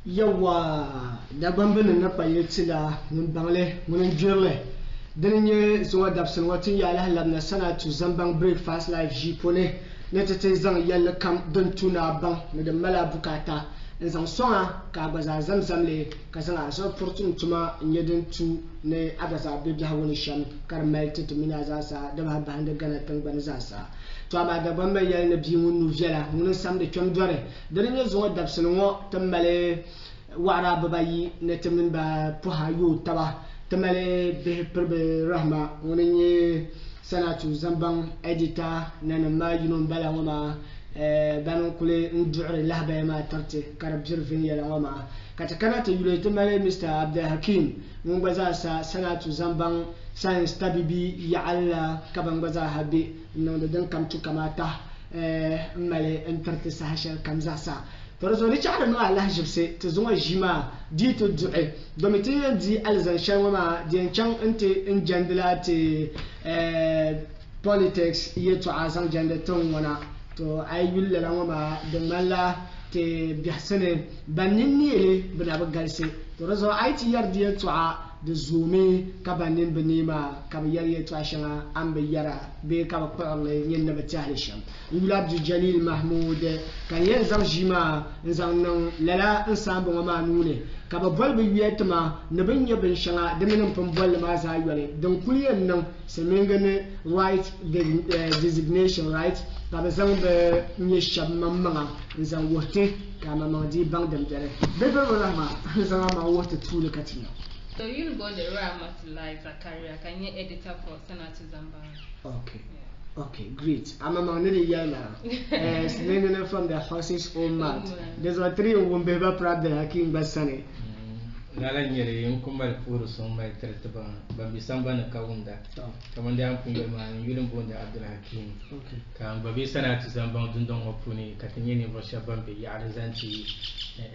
yawa da bambin na payyati da bangle mun jirle dinye zuwa dabsin watin ya lahlam na Sanatu Zambang BreakFast live jipone ne tete zan yalla kam don tuna ban da mala bukata zan songa ka baza zamzamle ka san aso fortune tuma nyedin tu ne abaza be biya woni sham kar melti to mina za sa da ba hande gana tan ban za sa to ama da ban mai yalla bi mun nu vela mun sam de kyom dore dinye zuwa dabsin wo tambale wara babayi ne tamin ba puha yu taba tamale be perbe rahma woni Sanatu Zambang editor nana ma yino bala wama banon kule ndure lahba ma tarte karab jirfin yala wama kata kanata yule tamale Mr. Abdul Hakim mun baza sa Sanatu Zambang science tabibi ya'alla kaban baza habi non dan kam tu kamata male intarte sa hashal kam zasa فرزوني تعرف إنه الله جبسي تزوج جماعة دي تدعي دومتي دي ألزان وما دي كان أنت إن جندلات politics يتو عزام جندتون ونا تو أيول لنا وما دملا تي بيحسن بنيني لي بنابجالسي فرزو أيتي يردي تو de zoomi kabanin benima kabayari to ashanga ambe yara be kaba parle nyen na batahisham yulab Jalil Mahmoud kan yen zam jima zam non lala ensemble ma nune kaba bolbe yetma ne benya ben shanga de menem pam bol ma za yole donc kuliyen non se mengene right designation right kaba zam be nyesham mamma zam wote kama mandi bang dem dere be be wala zam ma wote tulu katina. So you'll go the Rama to life a career. Can you editor for Sanatu Zambang? Okay. Yeah. Okay, great. I'm a man now. It's from the horse's own mouth. There's a three who be proud that Hakim Bassani. Nala nyere yunkumbal puru somba tertaba babi samba na kaunda kamande ampunge man yulum bonda Abdul Hakim kan babi Sanatu Zambang dundong opuni katanyeni vosha bambe ya arzanchi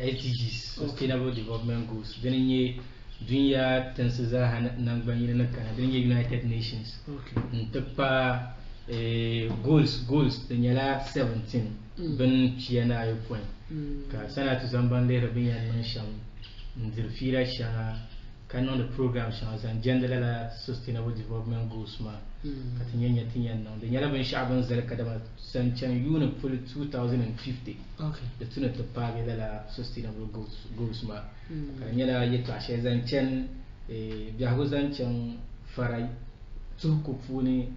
SDGs Sustainable Development Goals denye dunya tansiza nangbanyi na kana denye United Nations ntepa goals denyala 17 ben chiana ayo point ka Sanatu Zambang le rabiya nan sham ndirfira sha kanon the program sha zan gender sustainable development goals ma katanyenya tinyan nan denyala ben sha'ban zalka da sanchan unit full 2050 da tuna ta page da sustainable goals ma kanyala yeta she zanchan biago zanchan farai tuku funi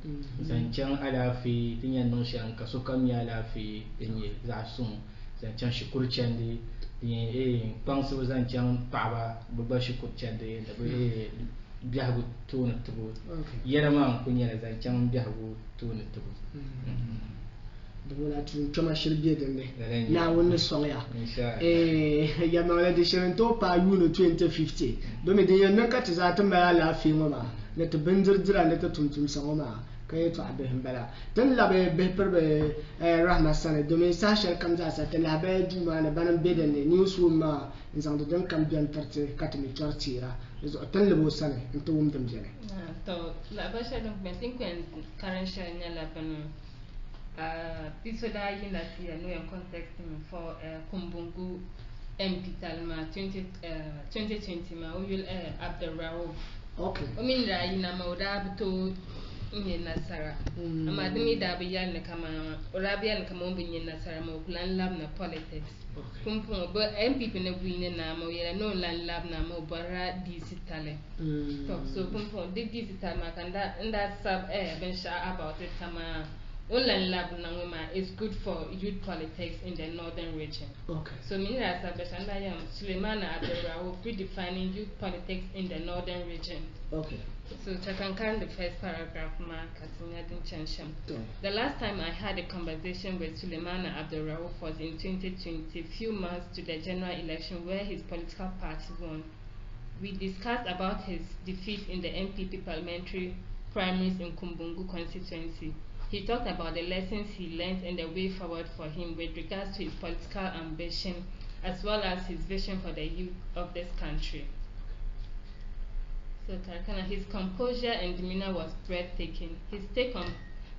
zanchan alafi tinyan nan sha kaso kam ya alafi denye za sun zanchan shukur chande pansu zanchan paba baba shukur chande da be biago tuna tubu yarama kunya zanchan biago tuna tubu debola tu choma shirbiye dende na wonni songa ya mawla de shirento pa yuno 2050 do me de yan ka ta ta mala lafi mama ne to bendirdira ne to tumtum sangoma kay to abe hambala tan labe be perbe rahma sana do me sa shal kam za sa tan labe duma na banan bedene news wuma nzang do dan kam bian tarte katmi chartira zo tan lebo sana to wum dam jere to la ba sha donc ben tin kan karan sha nya la panu pisoda yin that you know in context for Kumbungu MP Talma 2020 ma oyul Rauf. Okay. I mean ra yin ma oda to yin nasara. Amma dimi da biyan ne kama orabiyan kama bin nasara ma plan lab na politics. Kumpun but MP ne buine na ma yela no land lab na ma bara DCE. So kumpun DCE ma kanda nda sub ben sha about it kama Online lab nangoma is good for youth politics in the northern region. Okay. So Minira Sabashanda Yam Suleimana Abdurrahman redefining youth politics in the northern region. Okay. So Chakankan the first paragraph mark Chansham. The last time I had a conversation with Suleimana Abdurrahman was in 2020, few months to the general election where his political party won. We discussed about his defeat in the MPP parliamentary primaries in Kumbungu constituency. He talked about the lessons he learned and the way forward for him with regards to his political ambition as well as his vision for the youth of this country. So his composure and demeanor was breathtaking. His take on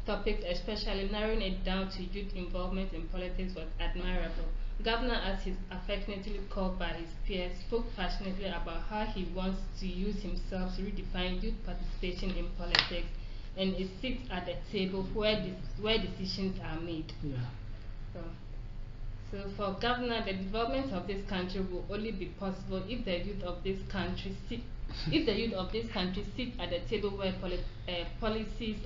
topics, especially narrowing it down to youth involvement in politics, was admirable. Governor, as he's affectionately called by his peers, spoke passionately about how he wants to use himself to redefine youth participation in politics and a seat at the table where decisions are made. So for Governor, the development of this country will only be possible if the youth of this country sit at the table where policies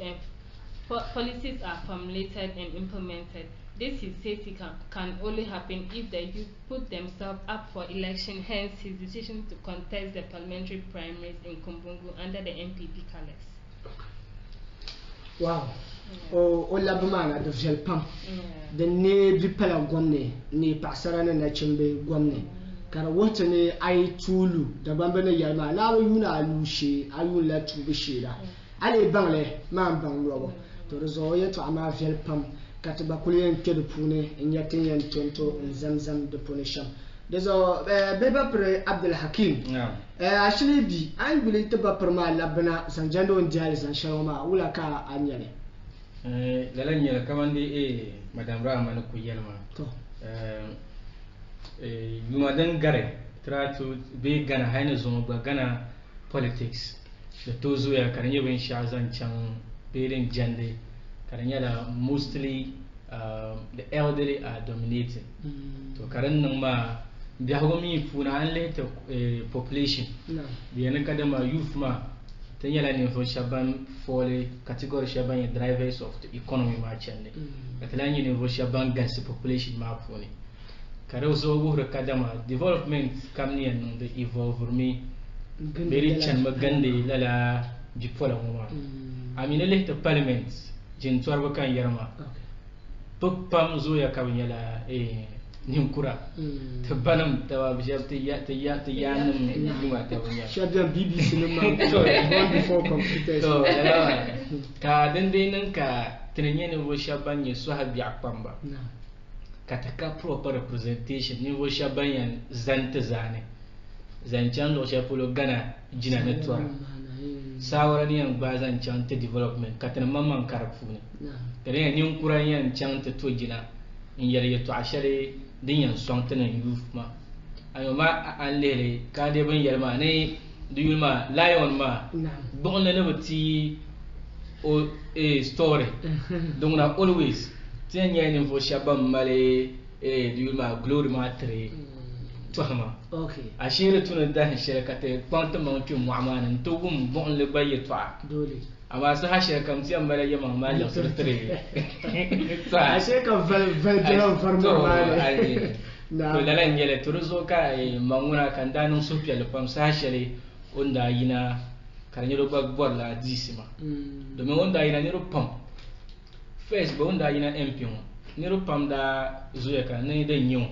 are formulated and implemented. This, he says, can only happen if the youth put themselves up for election, hence his decision to contest the parliamentary primaries in Kumbungu under the MPP colours. Wow. O labumana de velpam. De ne bipala gwamne, ne pasarana na chimbe gwamne. Kara wote ne ai tulu, da bambana yalma, na yuna alushe, ayula tubishira. Ale bangle, man bang robo. To rezo yeto ama velpam. Katiba kuliyen kedu pune nyatin yan tonto Zamzam de punisham. Dezo beba pre Abdul Hakim. Actually bi I believe to ba perma labna sanjando ndiali san shawma wula ka anyale. Lala nyela kamandi Madame Rahman ku yelma. To. Yumadan gare try to be Ghana haina zone ba Ghana politics. The tozo ya karanye ben shazan chang being jande. Mostly the elderly are dominating. So currently, the Hagomi Funanle population. The Anakadama youth ma. Tenyala for Shaban for the category Shaban drivers of the economy merchant. Catalanian for Shaban gas population map for it. Caroso Kadama development coming in the evolve me. Very chan Magandi Lala Jipola. I mean, a little parliaments. Jin tuarba kan yarma pam zoya kawnyala nimkura tabanam tawabjab tiyanum yuma tawnya shadan BBC number before computers so ka denden ka trenyen wo shaban ye swahabi akpamba kataka proper representation ni wo shaban yan zane zanchan lo shapolo gana jina network sawara ni yang bazan chante development katana mamman karafune kare ni kuran yan chante to gina in yare to ashare din yan sontana youth ma ayo ma an lele ka de ban yarma ne duyuma lion ma don na bati o story don na always ten yan fo shabam male duyuma glory ma tre tuhma okay ashire tun da shirkate kwanta mawki mu'amanan to gum bon le baye twa dole amma sa hashe kam ti ambara yama ma la surtre twa ashe ka val farmo mare na to la ngele turuzo ka manguna kan danun sufya le pam sa hashe onda yina karanyero bagbor la disima domin onda yina ni rupam facebook onda yina mp ni rupam da zuya kan ne da nyu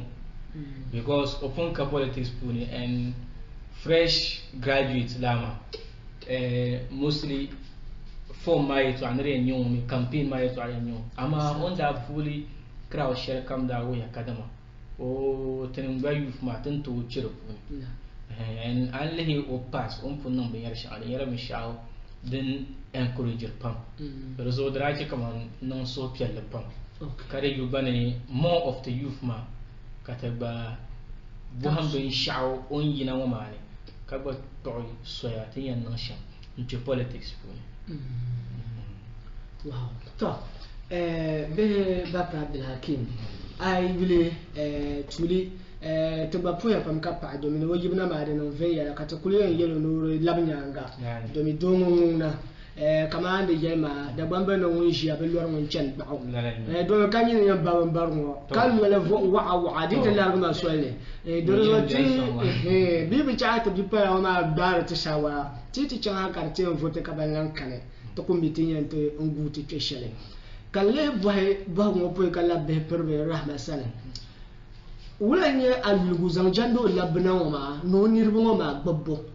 because open politics puni and fresh graduates lama mostly form my to another new campaign my to another new ama onda fully crowd share come da way akadama o tenungba youth ma tanto chiro puni and only o pass on pun number yar sha yar mi sha then encourage pam pero so drake come non so piel pam kare you bane more of the youth ma kataba buham bin shao on yina wa mane kaba toy soya tin nan sha into politics puni wow to be Bakar Abdul Hakim I really truly to ba poya pam ka pa do mi no yibna ma de no ve ya katakulen yelo no labnyanga do mi dongo na kamande yelma da bamba no wonji abe lor won chen ba do kanyi ne ba barmo kan wala wa di de la ma swale do ro ti bi bi cha to bi pa ma dar ta shawa ti chan ha karte vote ka ban kane to komite yente nguti cheshele kalle ba mo po kala be perbe rahma sala wulanye allugu zanjando labna ma no nirbo ma gbobbo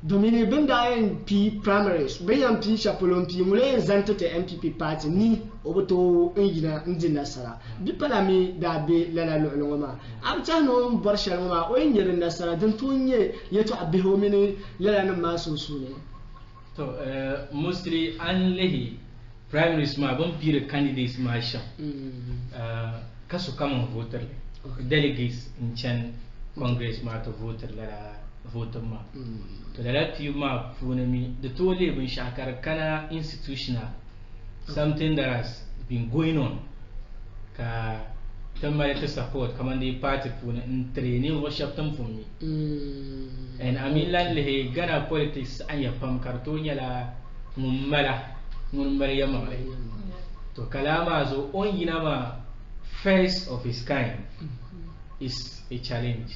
domine benda MP primaries bayan P chapelon P mule zantete MPP party ni oboto ingina ndina sara bi palami da be lala lo ma amta no borshal ma o nyere nasara dan tunye yeto abbe ho mini lala na maso ne to mostly anlehi primaries ma bon pire candidates ma sha kaso kama voter delegates in Chen Congress ma to voter ma to the left you ma funemi the two live in Shakar kana institutional something that has been going on ka tamma to support command party funa in training worship them for me and I mean le Ghana politics anya pam kartonya la mummala yamma to kalama zo on yinama first of his kind is a challenge.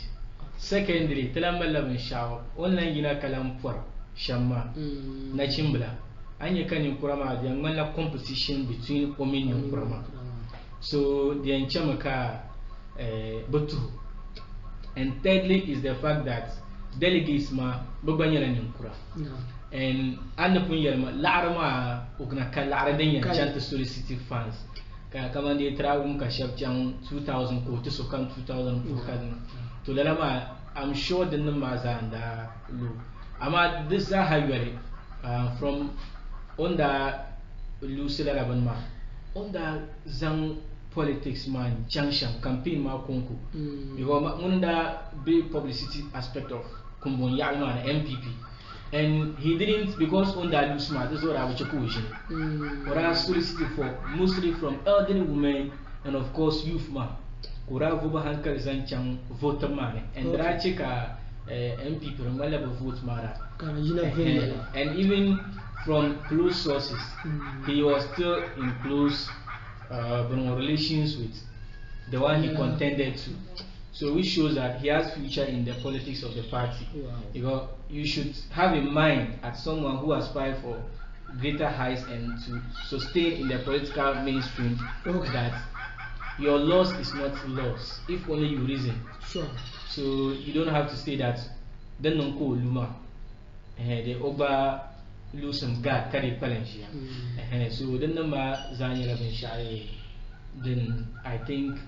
Secondly, telambala bin shaw online yina kalam for shamma na chimbla anya kan kurama the ngala competition between women and kurama. So the enchamaka butu. And thirdly is the fact that delegates ma buganya na kura. And andapun yelma larma ugna kalara den chant solicit funds. Kama ndi travel ka shapchang 2000 ko to so kam 2004 kan to lalama I'm sure the numbers and low ama this is how you from onda Lucilla Rabanma onda zang politics man junction campaign ma konku because onda big publicity aspect of Kumbungu man MPP. And he didn't because on that smart. This is what I was choosing. What I solicited for mostly from elderly women and of course youth man. Kura vuba hankal zanchang vote man and rachika MP from level vote mara. And even from close sources, he was still in close relations with the one he contended to. So which shows that he has future in the politics of the party. Because you should have in mind as someone who aspires for greater heights and to sustain in the political mainstream that your loss is not loss if only you reason. Sure. So you don't have to say that then non ko luma the oba lose some god carry palentia. So then number zanya rabin shai. Then I think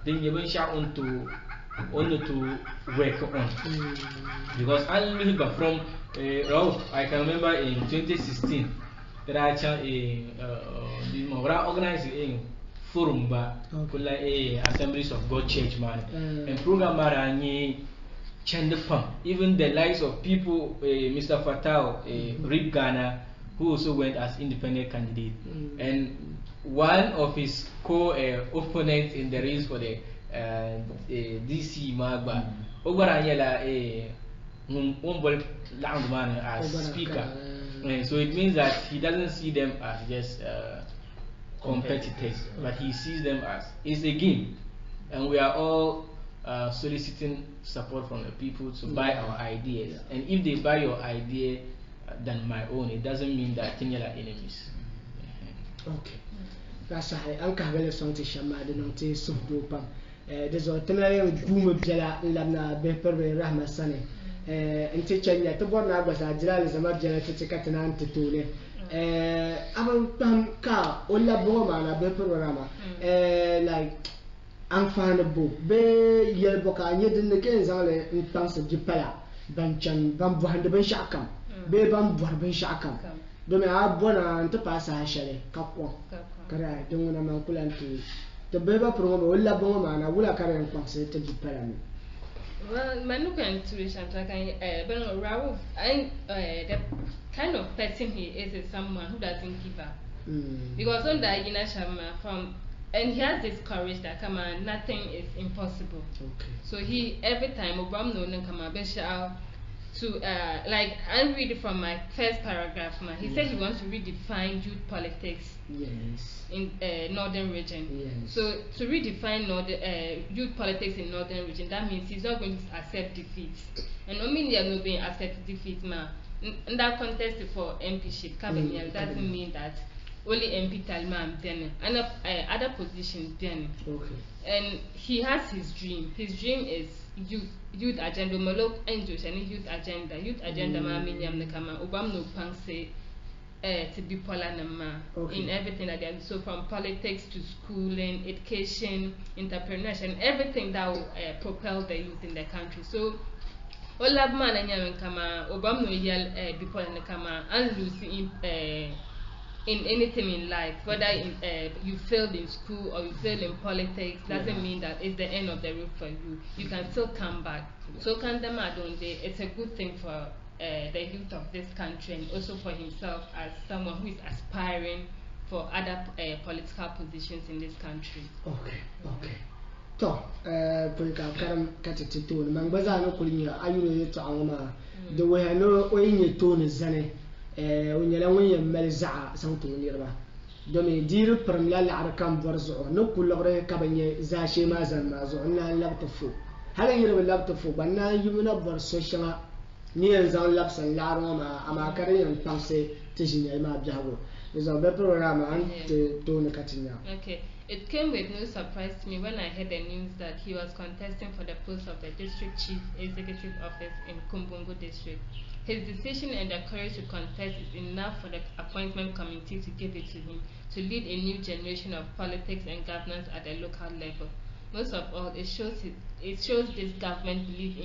then you will shout on to work on because I remember from Rauf, I can remember in 2016 that I organized a forum Assemblies of God Church man and program marani Chandapam, even the lives of people Mr. Fatao, Rip Ghana, who also went as independent candidate and one of his co-opponents in the race for the DCE Magba, Obaranyela as speaker. So it means that he doesn't see them as just competitors, but he sees them as it's a game, and we are all soliciting support from the people to buy our ideas. And if they buy your idea than my own, it doesn't mean that they are enemies. Okay. That's why I'm going to shama the note subgroup. There's a tenor group jela lana beper rahma sane. And teaching yet to born was a journalism of genetic catanan to tune. About car, Ola Boma, a beper rama. Like unfindable. Be Yelboka, and yet in the case only in terms of Jipala, Banchan, Bambu and the Benshakam, Be Bambu Benshakam. Don't have one and to pass a shell, Capwa. Correct, don't want to mankulan to the baby program will love woman. I will have carried concert to Japan. Well, Manuka intuition, but Rauf, the kind of person he is someone who doesn't give up. Because on the from and he has this courage that come on, nothing is impossible. Okay. So he every time Obama no come on, to like I read from my first paragraph. He said he wants to redefine youth politics in northern region. So to redefine youth politics in northern region, that means he's not going to accept defeat. And I mean they are not being accept defeat. In that contest for MPship, doesn't mean that only MP Talman then and other positions then. Okay. And he has his dream. His dream is youth agenda. Malok Angels and youth agenda. Youth agenda ma minyam nekama. Obam no pangse to be polanama in everything that they do. So from politics to schooling, education, entrepreneurship, and everything that will propel the youth in the country. So Olab man and kama Obam no yell be polanama and Lucy in anything in life, whether you failed in school or you failed in politics, doesn't mean that it's the end of the road for you. You can still come back. So it's a good thing for the youth of this country, and also for himself as someone who is aspiring for other political positions in this country. Okay. So, karam katiti tone mangbaza no kulinya ayuro yeto angoma the way no oyin tone zane onyala won melza santo nirba domi dir premier la arkam borzo no kulore kabanye za shema zan mazo na laptofu hala yirba laptofu banna yumuna borso shanga ni yanzan lapsan laro ma amakare yan pamse tijinya ma bjago is a program and tone katinya. Okay. It came with no surprise to me when I heard the news that he was contesting for the post of the District Chief Executive Office in Kumbungu District. His decision and the courage to contest is enough for the appointment committee to give it to him to lead a new generation of politics and governance at the local level. Most of all, it shows this government belief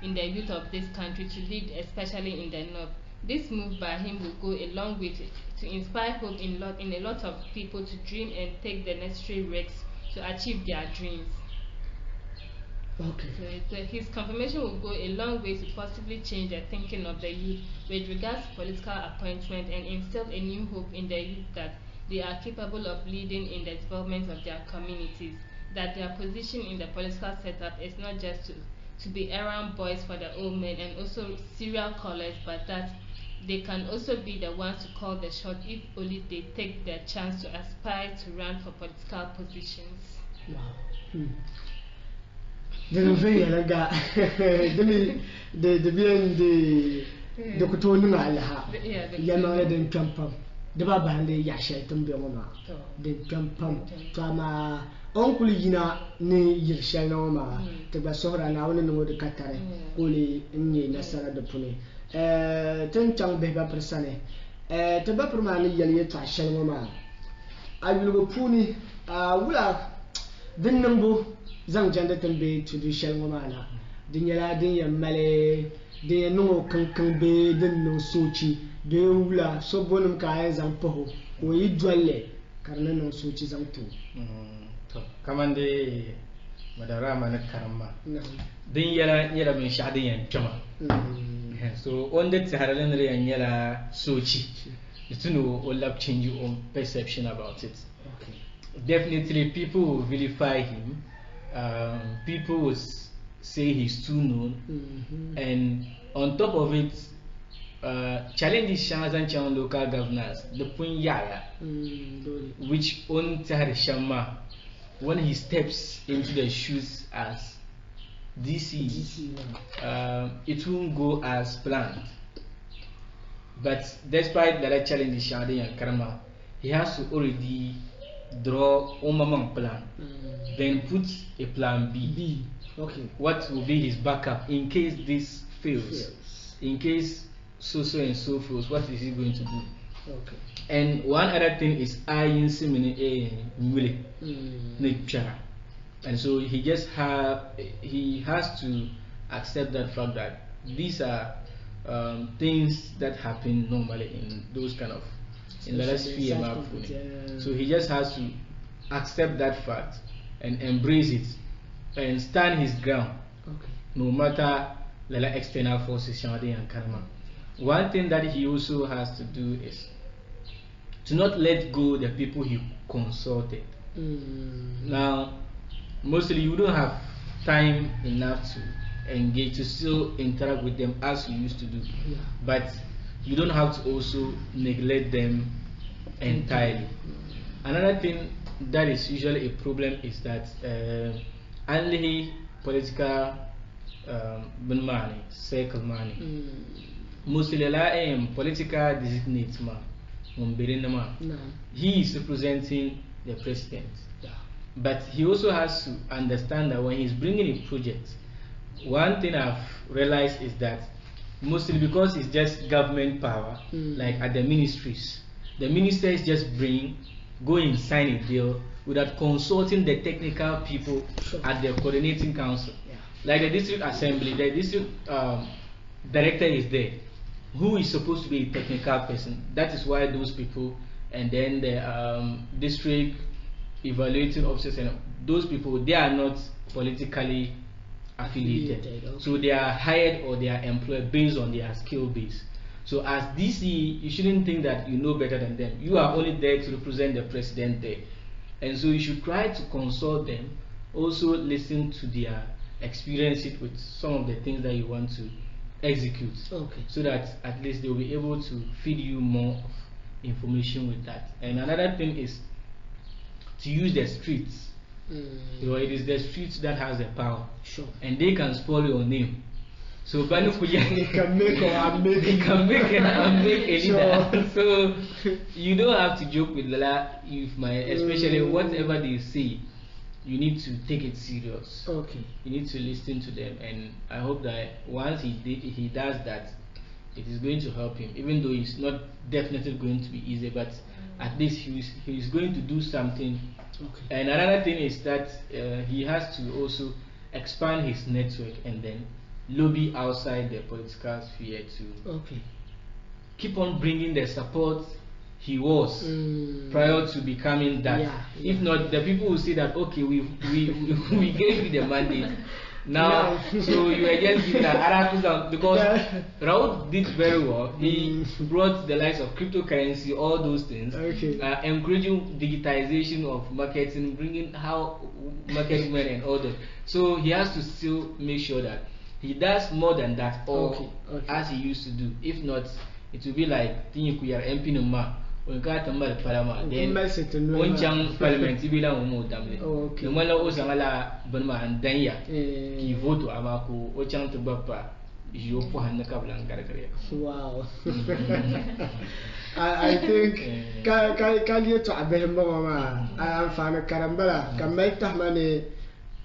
in the youth of this country to lead, especially in the north. This move by him will go a long way to inspire hope in a lot of people to dream and take the necessary risks to achieve their dreams. Okay. So his confirmation will go a long way to positively change the thinking of the youth with regards to political appointment and instill a new hope in the youth that they are capable of leading in the development of their communities, that their position in the political setup is not just to be errand boys for the old men and also serial callers, but that they can also be the ones to call the shot if only they take their chance to aspire to run for political positions. Wow. The very laga the bien the kutonu alaha yamare den kampam the babande yashe tumbe mama the kampam tama onkul yina ni yirshe na mama te ba sohra na woni no de katare kuli ni nasara de pune ten chang be ba persane te ba permani yali to ashe mama ayulu puni wula din nambu zang janda tambe to do shell mama din yala din ya male din no kan be din no sochi de wula so bonum ka zang poho o yi dwalle karna no sochi zang to kamande madara mana karama din yala min shadin yan jama so on that haralan yan yala sochi you know all up change your own perception about it. Definitely people will vilify him, people will say he's too known, and on top of it challenges Shanazan Chan local governors, the Punyaya, which on Tahar Shama, when he steps into the shoes as DCE, it won't go as planned. But despite that challenge Shadi and Karama, he has to already draw Omamang plan, then put a plan B. Okay. What will be his backup in case this fails? In case so and so fails, what is he going to do? Okay. And one other thing is and so he has to accept that fact that these are things that happen normally in those kind of in the last sphere. So he just has to accept that fact and embrace it and stand his ground, no matter the external forces Shadi and Karma. One thing that he also has to do is to not let go the people he consulted. Now, mostly you don't have time enough to engage, to still interact with them as you used to do, but you don't have to also neglect them entirely. Another thing that is usually a problem is that only political money, circle money, mostly political designate man, he is representing the president, but he also has to understand that when he's bringing a project, one thing I've realized is that mostly because it's just government power, like at the ministries, the ministers just go and sign a deal without consulting the technical people at the coordinating council. Like the district assembly, the district director is there, who is supposed to be a technical person. That is why those people and then the district evaluating officers, and those people, they are not politically affiliated. Okay. So they are hired or they are employed based on their skill base. So as DCE, you shouldn't think that you know better than them. You are only there to represent the president there, and so you should try to consult them. Also listen to their experiences with some of the things that you want to execute, so that at least they will be able to feed you more of information with that. And another thing is to use the streets. You know, it is the streets that has the power, and they can spoil your name. So they can make and unmake a leader. So you don't have to joke with Lala, especially whatever they say. You need to take it serious. You need to listen to them, and I hope that once he does that, it is going to help him. Even though it's not definitely going to be easy, but at least he's going to do something. And another thing is that he has to also expand his network and then lobby outside the political sphere to keep on bringing the support he was prior to becoming that. If not, the people will say that okay, we gave you the mandate now, so you are just giving that, because Rauf did very well. He brought the likes of cryptocurrency, all those things, encouraging digitization of marketing, bringing how marketing and all that. So he has to still make sure that he does more than that, or as he used to do. If not, it will be like MP Numa. When got a mother parliament, then one young parliament, Ibila Umo Damle. The Mala Osangala Burma and Danya, he vote to Amaku, or Chang to Bapa, you for Handakablan Garagare. Wow. I think can you to Abemba? I am fan of Carambala, can make Tahmani.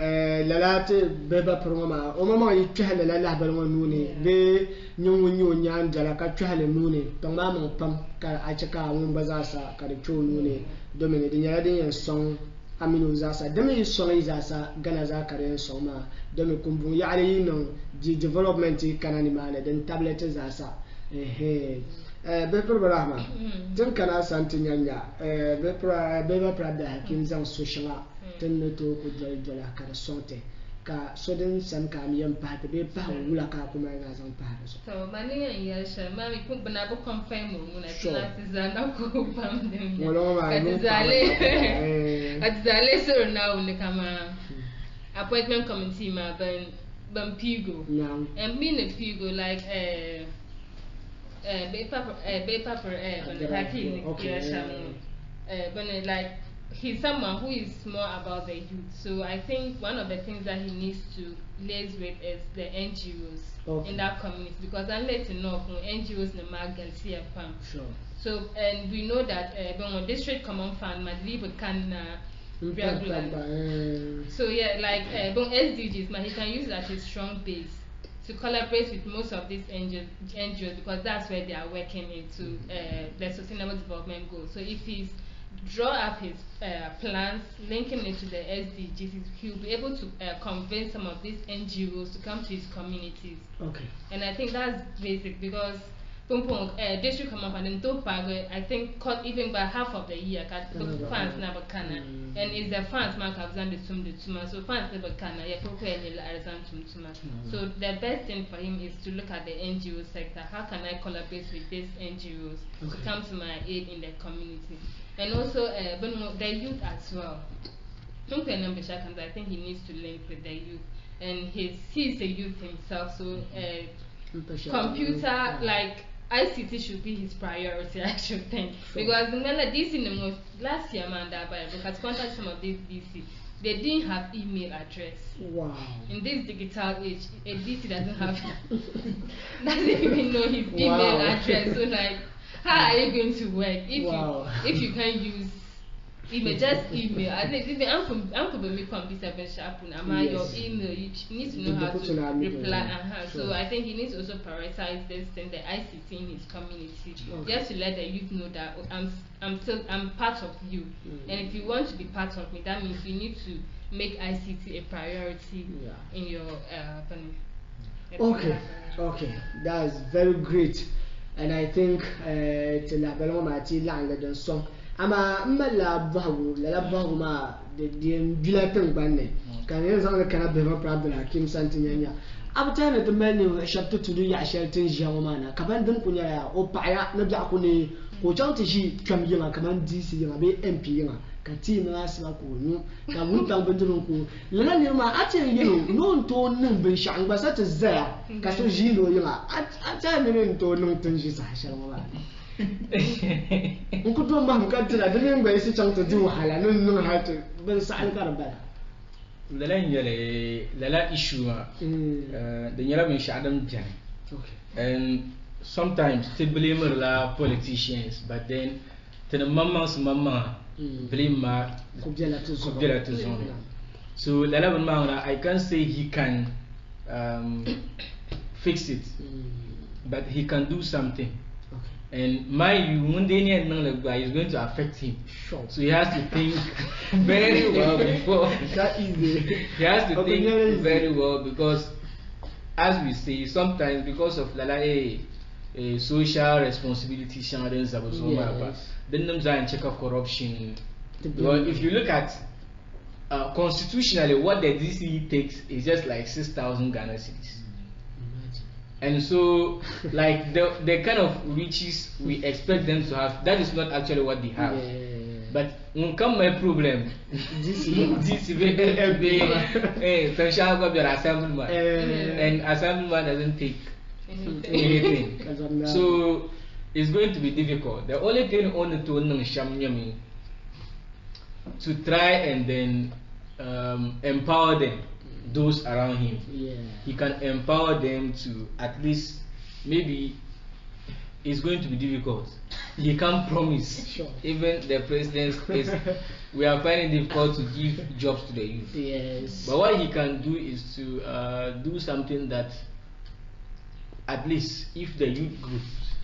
Lalate beba proma o mama yi twahale lala balwa nuni be nyungu nyan jala ka twahale nuni to mama pam ka achaka won bazasa ka de cho nuni domine de nyala de yen song aminu zasa de me song zasa gana za ka de song ma de me kumbungu ya ali no di development kanani mane den tablet zasa be problema den kana santinyanya be pra da hakim zan social ten to ko jala kara sonte ka soden san ka mi yam pa be pa wula ka kuma na san pa so mani ya sha mami ku bana bu confirm mu na tizana ko pam dem adzale so now ne kama appointment committee ma ban pigo and me ne pigo like be paper ban haki ya sha ban like he's someone who is more about the youth. So I think one of the things that he needs to liaise with is the NGOs in that community, because unless enough NGOs in the market see a farm. So and we know that when district common fund Madrid can so yeah, like SDGs, he can use that as a strong base to collaborate with most of these NGOs, because that's where they are working into the sustainable development goals. So if he's draw up his plans, linking it to the SDGs, he'll be able to convince some of these NGOs to come to his communities. And I think that's basic, because district come up and then I think cut even by half of the year funds never can, and it's the funds mark have done the tuma, so funds never can so the best thing for him is to look at the NGO sector. How can I collaborate with these NGOs to come to my aid in the community? And also the youth as well. I think he needs to link with the youth, and he's a youth himself, so computer like ICT should be his priority, I should think, because this in the most last year because contact some of these DC, they didn't have email address. Wow. In this digital age, a DC doesn't even know his email address. So like, how are you going to work if you can't use email? Just email. I think even Uncle Bemi computer ben sharp your email. You need to know how to reply. So I think he needs to also prioritize this thing, the ICT in his community, just to let the youth know that I'm part of you, and if you want to be part of me, that means you need to make ICT a priority in your Okay, that's very great. And I think it's a label on my tea line that song. ama mmala bahu la bahu ma de bilatan banne kan yan zan kana be ma Abdul Hakim santinyanya abtana de mani shabtu tudu ya sheltin jawo mana kaban din kunya ya o paya na da ku ne ko chawti shi kam yinga kaman DC yinga be MP yinga ka ti na asba ko nu ka mun tan bindun ku lana ne ma a ce yino non to nin bin shan ba sa ta zaya ka so jino yinga a ta ne to nun tun shi sa shan ba ku to ma ka tira da ne ba isi can to ju hala nun hatu ban sa an karba lala issue the nyala bin shadam jan and sometimes they blame la politicians, but then to the mama blame ma so I can't say he can fix it, but he can do something. And my guy is going to affect him. Sure. So he has to think very well before. That easy. He has to think very well, because as we say, sometimes because of a social responsibility, then them check of corruption. Well, if you look at constitutionally, what the DCE takes is just like 6,000 Ghana cedis. And so, like the kind of riches we expect them to have, that is not actually what they have. But when come my problem, this assemblyman, and assemblyman doesn't take anything. So it's going to be difficult. The only thing on to try and then empower them, those around him. He can empower them to at least, maybe it's going to be difficult. He can't promise. Sure. Even the president is, we are finding it difficult to give jobs to the youth. Yes. But what he can do is to do something that, at least if the youth groups,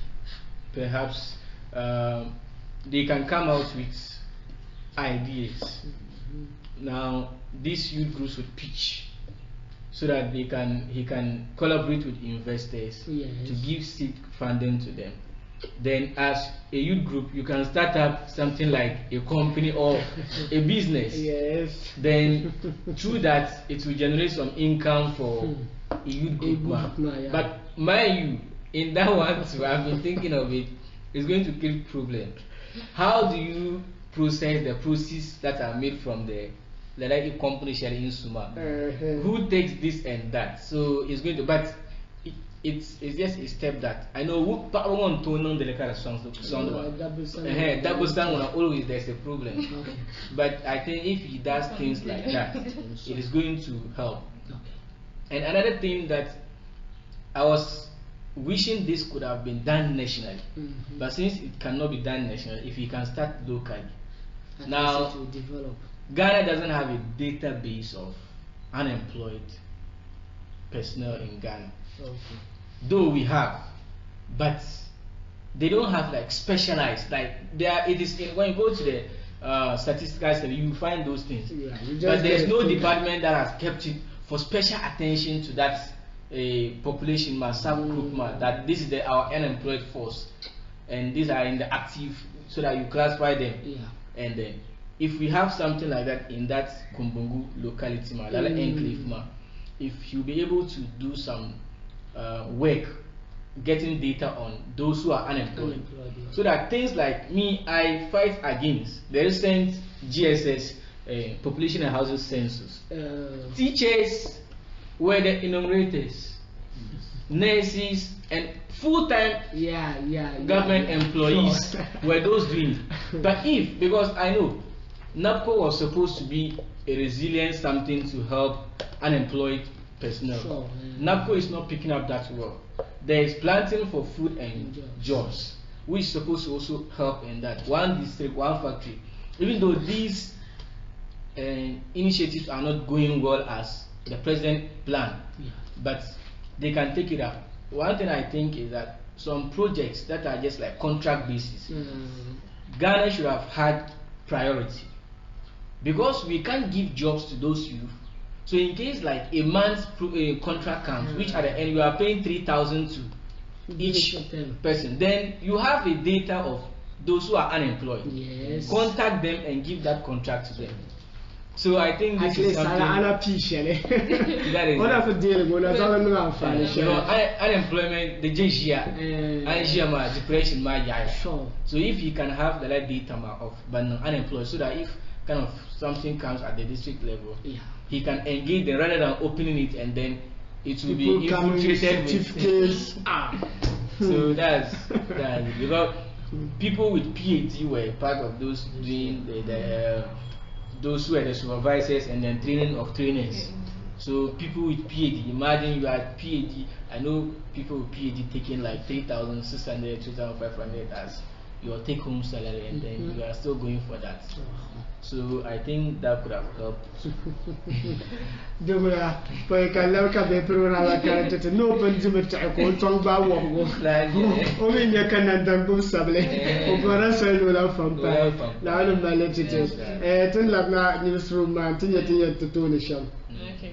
perhaps they can come out with ideas. Now these youth groups would pitch, so that he can collaborate with investors to give seed funding to them. Then as a youth group, you can start up something like a company or a business. Then through that, it will generate some income for a youth group. But mind you, in that one too, I've been thinking of it, it's going to create problem. How do you process the proceeds that are made from the company sharing in Suma? Who takes this and that? So it's going to, but it's just a step that I know who want to know the kind of sound double sound always there's a problem. But I think if he does things like that, it is going to help. And another thing that I was wishing this could have been done nationally, but since it cannot be done nationally, if he can start locally. Now Ghana doesn't have a database of unemployed personnel in Ghana. Though we have, but they don't have like specialized, like there it is when you go to the statistical study, you find those things. But there's no department that has kept it for special attention to that population group that this is our unemployed force, and these are in the active, so that you classify them. And then if we have something like that in that Kumbungu locality, enclave, if you be able to do some work getting data on those who are unemployed, so that things like me, I fight against the recent GSS population and housing census. Teachers were the enumerators, nurses and full-time government employees were those doing. But because I know NAPCO was supposed to be a resilient something to help unemployed personnel. NAPCO is not picking up that well. There is planting for food and jobs, which is supposed to also help in that. One district, one factory. Even though these initiatives are not going well as the president planned, but they can take it up. One thing I think is that some projects that are just like contract basis, Ghana should have had priority, because we can't give jobs to those youth. So in case like a month's contract comes, which at the end you are paying 3,000 to each person, then you have a data of those who are unemployed. Yes. Contact them and give that contract to them. So I think this is something that is unemployment, the depression, sure. So if you can have the like data of but unemployed, so that if kind of something comes at the district level, he can engage them rather than opening it and then it will be infiltrated with so that's because people with PhD were part of those doing those who are the supervisors and then training of trainers. So people with PhD, imagine you had PhD. I know people with PhD taking like 3,600, 2,500 as your take-home salary, and then you are still going for that. So I think that could have helped. Okay,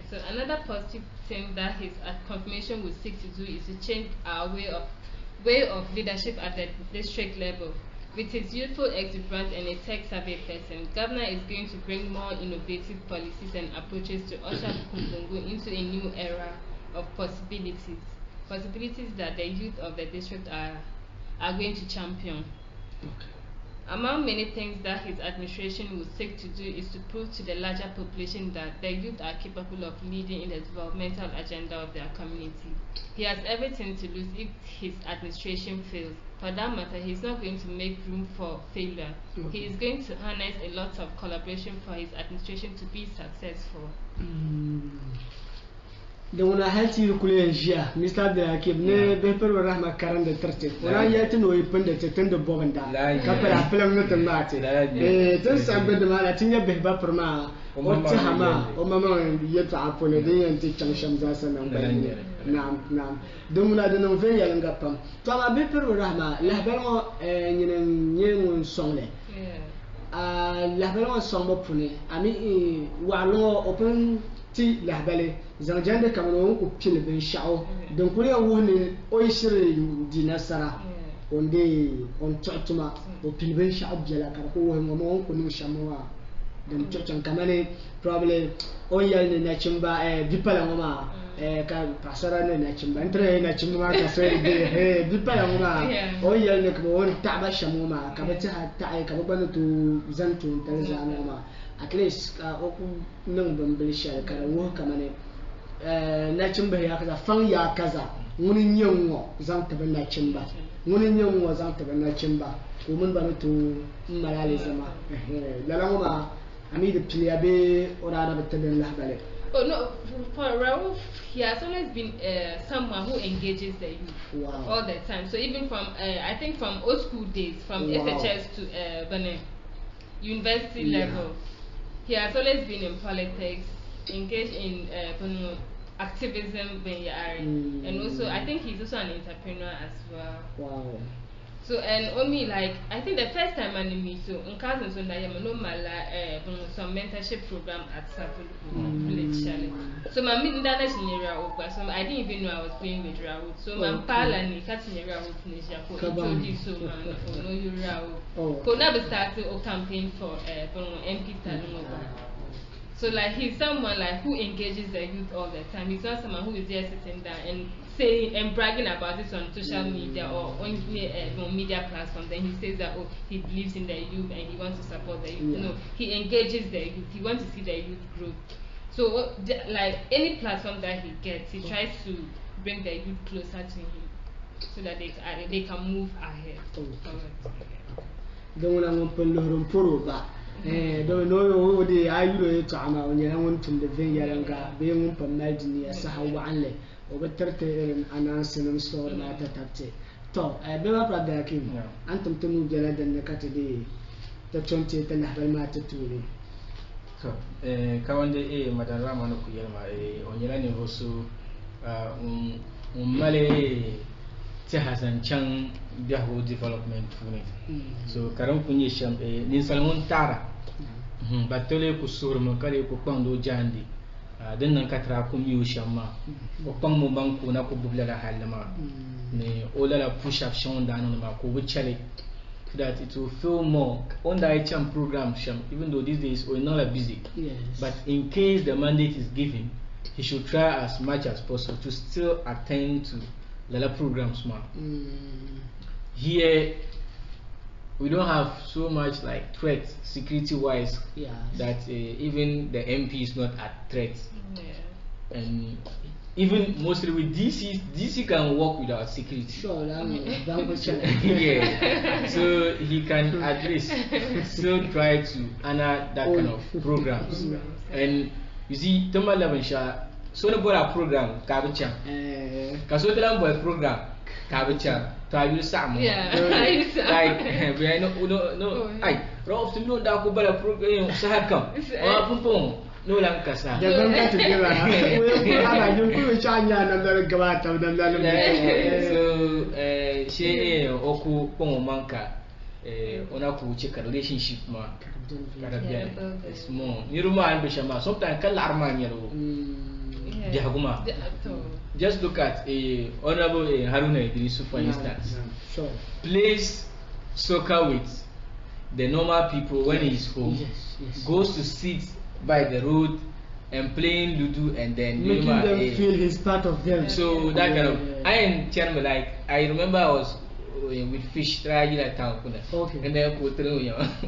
so another positive thing that his confirmation will seek to do is to change our way of leadership at the district level. With his youthful exuberance and a tech-savvy person, Governor is going to bring more innovative policies and approaches to usher Kumbungu into a new era of possibilities that the youth of the district are going to champion. Okay. Among many things that his administration will seek to do is to prove to the larger population that the youth are capable of leading in the developmental agenda of their community. He has everything to lose if his administration fails. For that matter, he's not going to make room for failure. Okay. He is going to harness a lot of collaboration for his administration to be successful. دون هالتي ركولين جيا مثل ذاك ابن بيبر ورحمة كارن دترتي ولا ياتنو يبند تتند بوغندا كبر أفلام نتماتي تنسى بدل ما لا تنيا بهبا برما وتهما وماما يتعبون دي أنت تشمشم زاسنا نعم دمنا دنو فين يلنقطم طبعا بيبر ورحمة لهبلما ينون صونله لهبلما صومو بني أمي وعلو open ti lahbale zanjande kamano ko pile ben shao donc ko woni o shiri dinasara onde on totuma o pile ben shao biela kan ko woni mo ko no shamwa dan totan kamane probably o yalne na chimba bipala ngoma ka pasara ne na chimba entre na chimba ka so de bipala ngoma o yalne ko on taba shamuma ka bata ta ka bana to zantu tanzania ngoma at least oku nang bambali shal kara wo kamane na chimba ya kaza fan ya kaza woni nyenwo zan ta na chimba woni nyenwo zan ta na chimba ko mun bana to malale zama lalama ami de pliabe ora da bataben lahbale. Oh no, for Rauf, he has always been someone who engages the youth all the time. So even from I think from old school days, from SHS to university level, he has always been in politics, engaged in activism, and also I think he's also an entrepreneur as well. Wow. So and only like I think the first time I knew so in Cousins on some mentorship program at Sanatu village challenge. So my midnight Rauf, so I didn't even know I was playing with Rauf. So my pal and catching Rauf Nisha for introduce so man for no you Rauf. Could never start to campaign for MP Talunova. So like he's someone like who engages the youth all the time. He's not someone who is there sitting down and saying and bragging about it on social media or on media platforms. Then he says that he believes in the youth and he wants to support the youth. No, he engages the youth. He wants to see the youth grow. So like any platform that he gets, he tries to bring the youth closer to him so that they can move ahead. Don't know the I to Ama when you want to the Vinga, being Pamadini, as how one over 30 announcing and store at a taxi. Talk, I better brother Kim, Anton to move the lead and the Catady, the 20th and have matter to me. So, Kawande, Madame Ramano Kuyama, on Yelani Vosu, Male. Hasan Chang Biaho development so karam kunye sham nin salmon tara batole ku surma kare ku kwando jandi den nan katra ku mi shamma ko pang mo banku na ku bubla la halama ne ola la push up shon dan ma ko wuchale so that it will feel more on the HM program, even though these days we're not busy. Yes. But in case the mandate is given, he should try as much as possible to still attend to the other programs. Here, we don't have so much like threat security wise that even the MP is not at threat. And even mostly with DC can work without security. Sure, yeah. So he can at least still try to honor that kind of programs. And you see, Toma Lavensha, so the boy program, Kabicha. Kasotelam boy program, Kabicha. To Sam. Yeah. Like, we no. I Rauf to know that go better program, Sahakam. Or no Lancasa. They're going to together. So, she Oku Pongomanka, Onaku check a relationship ma. It's more. Niruma and Bishama, sometimes Kalarman yellow. Jahuma. Just look at a Honorable Haruna Idrisu, for instance. Sure. Plays soccer with the normal people when he is home. Goes to sit by the road and playing Ludo, and then making them feel he's part of them. So that kind of I am chairman. Like I remember I was with fish trying at town, and then put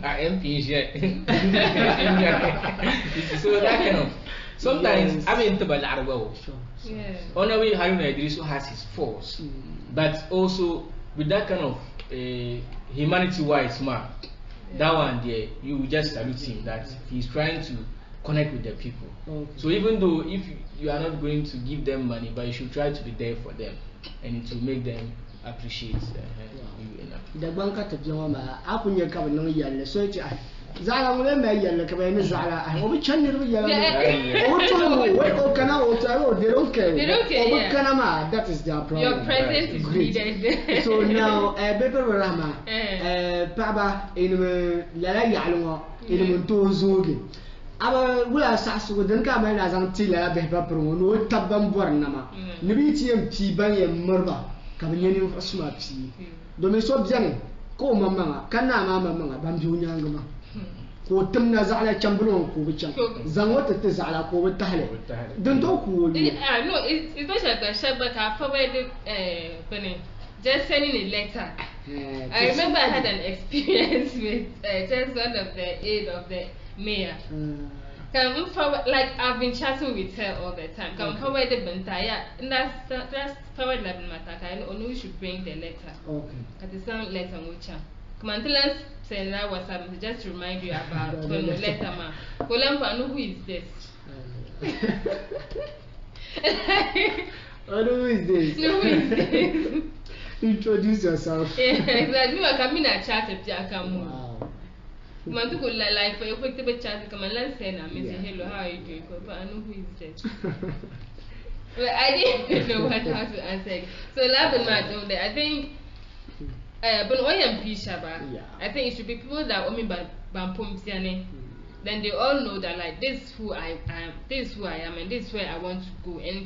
I am here. So that kind of sometimes I mean to Balargo. On the way, Haruna Idrisu has his force, but also with that kind of humanity-wise man, that one there you will just salute him that he's trying to connect with the people. So even though if you are not going to give them money, but you should try to be there for them, and it will make them appreciate you enough. The banker to Joma, I put your cover no yellow, so Zala will make yellow, Zala, I hope channel yellow. What can I also they don't care. They don't care. What can I? That is their problem. Your presence is needed. So now, Bebe Rama, Paba in Lala Yalua, in Montozogi. Our will assess with the camera as until I have a pro, no tabam bornama. Nibitium tea by a murder, coming in for smart tea. Domiso Jan, call Mamma, Kana Mamma, Bambu Yangama. Ko tumna zala chambulon ko bican zanwata ta zala ko wata hale don to ku no it's not like a shop but I forwarded just sending a letter. I remember I had an experience with just one of the aide of the mayor. Come forward, like I've been chatting with her all the time. Come forward the bentaya, and that's forward like Mataka. I know we should bring the letter. Okay. At the sound letter which come and tell us. Say that was just to remind you about letter ma. Kolampa, know who is this? Who is this? No, who is this? Introduce yourself. Exactly. I come in a chat with Jakamu. Wow. Man to go like for your quick chat, come and let's say, hello, how are you doing? But I know who is this. Well, I didn't know what how to answer. So, laughing my I think. But I think it should be people that then they all know that like this is who I am, this is who I am, and this is where I want to go. And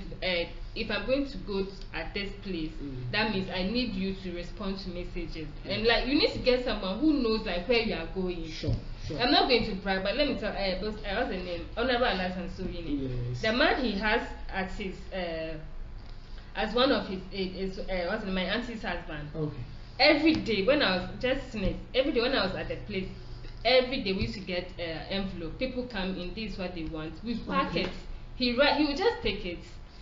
if I'm going to go at this place, that means I need you to respond to messages. And like you need to get someone who knows like where you are going. Sure. I'm not going to brag, but let me tell what's the name? Honorable Alasan Surini. Yes. The man he has at his as one of his what's the name? My auntie's husband. Okay. Every day when I was every day when I was at the place, every day we used to get envelope. People come in, this is what they want. We pack it. He would just take it,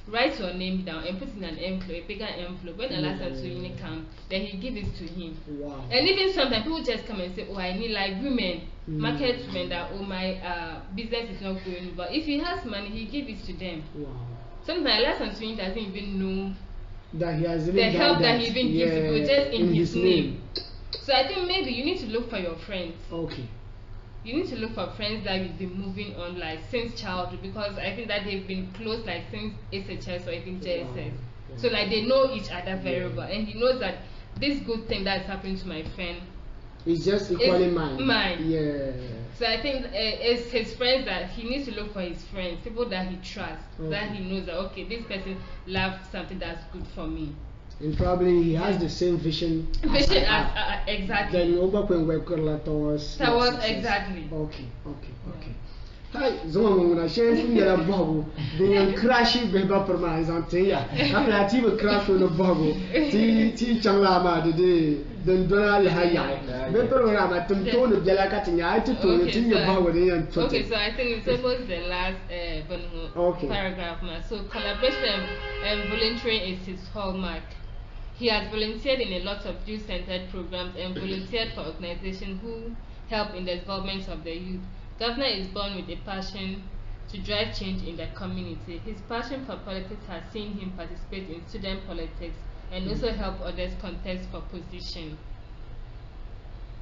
write your name down, and put it in an envelope, a bigger envelope. When the last time Surini come, then he give it to him. Wow. And even sometimes people just come and say, oh, I need like women, market women that oh my business is not going. But if he has money, he give it to them. Wow. Sometimes last time Surini doesn't even know that he has even the help that he even gives people just in his name. So I think maybe you need to look for your friends. Okay. You need to look for friends that you've been moving on like since childhood, because I think that they've been close like since SHS or even JSS. Wow. So like they know each other very well, and he knows that this good thing that's happening to my friend is just equally mine. Yeah. So I think it's his friends that he needs to look for his friends, people that he trusts, that he knows that okay, this person loves something that's good for me. And probably he has the same vision. Exactly. Then towards exactly. Okay. Hi, Zomamuna, sharing the bubble. They crash it by permanence on Tia. I'm not even crash on the bubble. Tea Changlama the day, then Donald Haya. Beperama, Tumton of Jalakatina, to tone it in your bubble. Okay, so I think it's almost the last paragraph. So collaboration and volunteering is his hallmark. He has volunteered in a lot of youth-centered programs and volunteered for organizations who help in the development of the youth. Governor is born with a passion to drive change in the community. His passion for politics has seen him participate in student politics and also help others contest for position.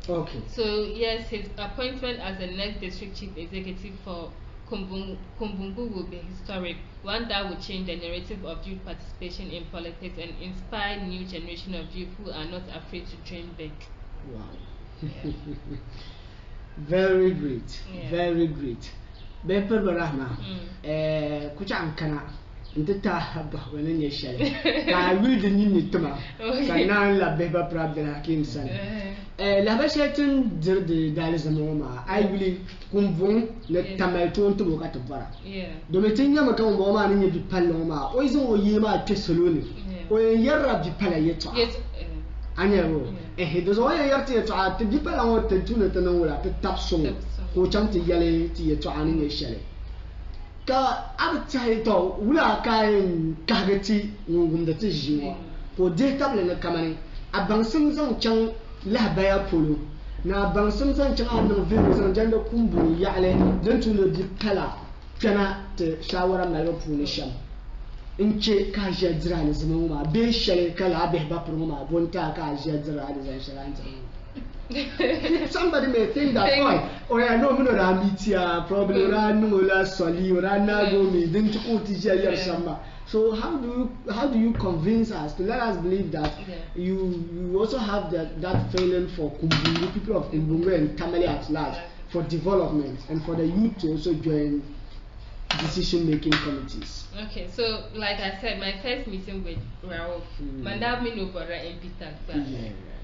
Okay. So yes, his appointment as the next district chief executive for Kumbungu will be historic, one that will change the narrative of youth participation in politics and inspire new generation of youth who are not afraid to dream big. Wow. Yeah. Very great. Yeah. Very great. Beper barahma. Kucham kana. Ndeta haba wenen yeshale. Ka wilde nini tuma. Sanan la beba Abdul Hakim san. La bashatin dirde dalizamoma. I will kumvun le tamalton to boka tubara. Yeah. Dometinya makam boma ni bi paloma. O izo o yema tesoloni. O yarra bi pala yeto. Yes. Anyaro. Does all your yarti to deep along to tuna tanula to tap song. Who chunked yellow to ani shelley. Ka abtaito wula kain kagati ngum the tijima. For day tablet na kamani. A bansing zong chang la baya polo. Na bansing zong chang on the views and gender kumbu yale, then to the deep pala. Kana to shower a mellow punisham. Inche ka jadra ni zuma be shele kala be ba proma bonta ka jadra ni shalanta. Somebody may think that oh I know me no rambitia probably ran no la soli ran na go me didn't put it shamba. So how do you convince us to let us believe that you also have that feeling for Kumbungu, people of Kumbungu and Tamale at large for development and for the youth to also join decision-making committees? Okay, so like I said, my first meeting with Rauf, Mandab me no bother MP tag, but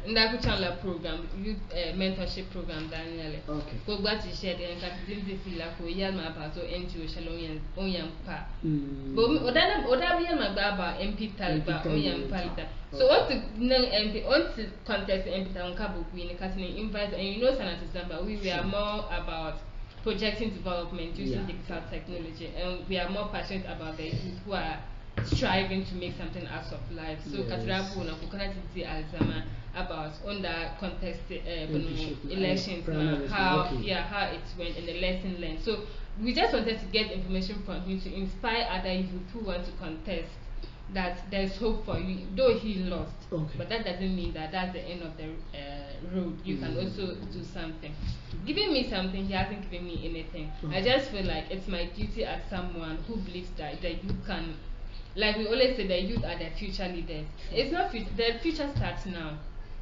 Ndakuchanla program, youth mentorship program, Daniel. Okay. Go back to share the encapitin the fila for Yalma Bazo NGO Shalom Oyam Pa. But Oda Yalma Baba MP Talba Oyam Palita. So what to MP on to contest MP Town Kabu Queen, casting invite, and you know Sanatu Zambang, we were more about projecting development using digital technology, and we are more passionate about the youth who are striving to make something out of life. So Katrabu na kukanati Alzama about under contest elections, how it went and the lesson learned. So we just wanted to get information from him to inspire other youth who want to contest that there's hope for you, though he lost. But that doesn't mean that that's the end of the road. You can also do something. Giving me something, he hasn't given me anything. I just feel like it's my duty as someone who believes that the youth can, like we always say, the youth are the future leaders. It's not future, the future starts now.